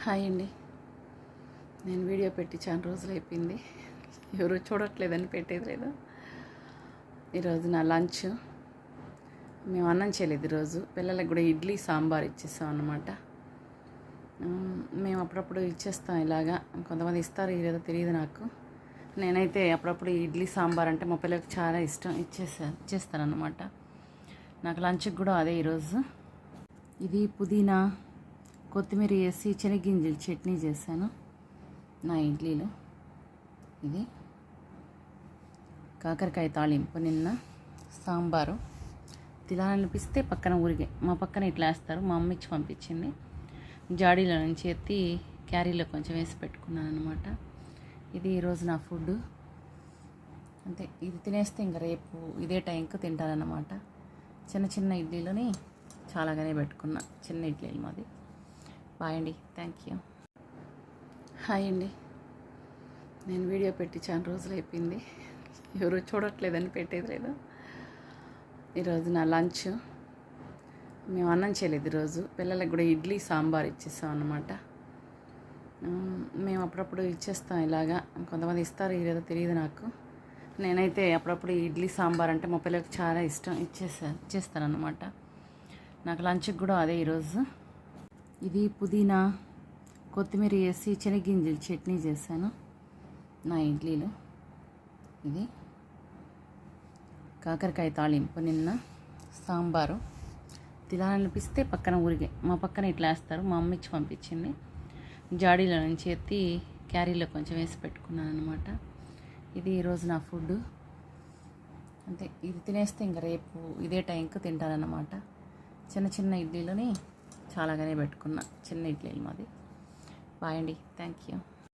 Hi అండి. నేను video పెట్టి చాలా రోజులు అయిపోయింది. ఎవరు చూడట్లేదని పెట్టేది లేదు. ఈరోజు నా లంచ్ మేము అన్నం చేయలేదు. ఈరోజు పిల్లలకు కూడా ఇడ్లీ సాంబార్ ఇచ్చేస్తాం అన్నమాట. మేము అప్పుడప్పుడు ఇచ్చేస్తాం ఇలాగా. కొంతమంది ఇస్తారు ఏదో తెలియదు నాకు. నేనైతే అప్పుడప్పుడు ఇడ్లీ సాంబార్ అంటే మా పిల్లలకు చాలా ఇష్టం. ఇచ్చేస్తాను అన్నమాట. నాకు లంచ్కి కూడా అదే ఈరోజు. ఇది పుదీనా కొత్తిమీర వేసి శనగింజలు చట్నీ చేశాను నా ఇడ్లీలో. ఇది కాకరకాయ తాళింపు, నిన్న సాంబారు. తినాలనిపిస్తే పక్కన ఊరికే మా పక్కన ఇట్లా వేస్తారు. మా అమ్మ ఇచ్చి పంపించింది. జాడీలో నుంచి ఎత్తి క్యారీలో కొంచెం వేసి పెట్టుకున్నాను అనమాట. ఇది ఈరోజు నా ఫుడ్. అంతే, ఇది తినేస్తే ఇంకా రేపు ఇదే టైంకి తింటారన్నమాట. చిన్న చిన్న ఇడ్లీలని చాలాగానే పెట్టుకున్నా. చిన్న ఇడ్లీలు మాది. బాయ్ అండి, థ్యాంక్ యూ. హాయ్ అండి. నేను వీడియో పెట్టి చాలా రోజులు అయిపోయింది. ఎవరు చూడట్లేదని పెట్టేది లేదు. ఈరోజు నా లంచ్ మేము అన్నం చేయలేదు. ఈరోజు పిల్లలకు కూడా ఇడ్లీ సాంబార్ ఇచ్చేస్తాం అన్నమాట. మేము అప్పుడప్పుడు ఇచ్చేస్తాం ఇలాగా. కొంతమంది ఇస్తారు ఏదో తెలియదు నాకు. నేనైతే అప్పుడప్పుడు ఇడ్లీ సాంబార్ అంటే మా పిల్లలకు చాలా ఇష్టం. ఇచ్చేస్తాను అన్నమాట. నాకు లంచ్కి కూడా అదే ఈరోజు. ఇది పుదీనా కొత్తిమీర వేసి శనగింజలు చట్నీ చేశాను నా ఇడ్లీలో. ఇది కాకరకాయ తాళింపు, నిన్న సాంబారు. తినాలనిపిస్తే పక్కన ఊరికే మా పక్కన ఇట్లా వేస్తారు. మా అమ్మ ఇచ్చి పంపించింది. జాడీలో నుంచి ఎత్తి క్యారీలో కొంచెం వేసి పెట్టుకున్నాను అనమాట. ఇది ఈరోజు నా ఫుడ్. అంతే, ఇది తినేస్తే ఇంకా రేపు ఇదే టైంకి తింటారన్నమాట. చిన్న చిన్న ఇడ్లీలని చాలాగానే పెట్టుకున్నా. చిన్న ఇడ్లీలు మాది. బాయ్ అండి, థ్యాంక్ యూ.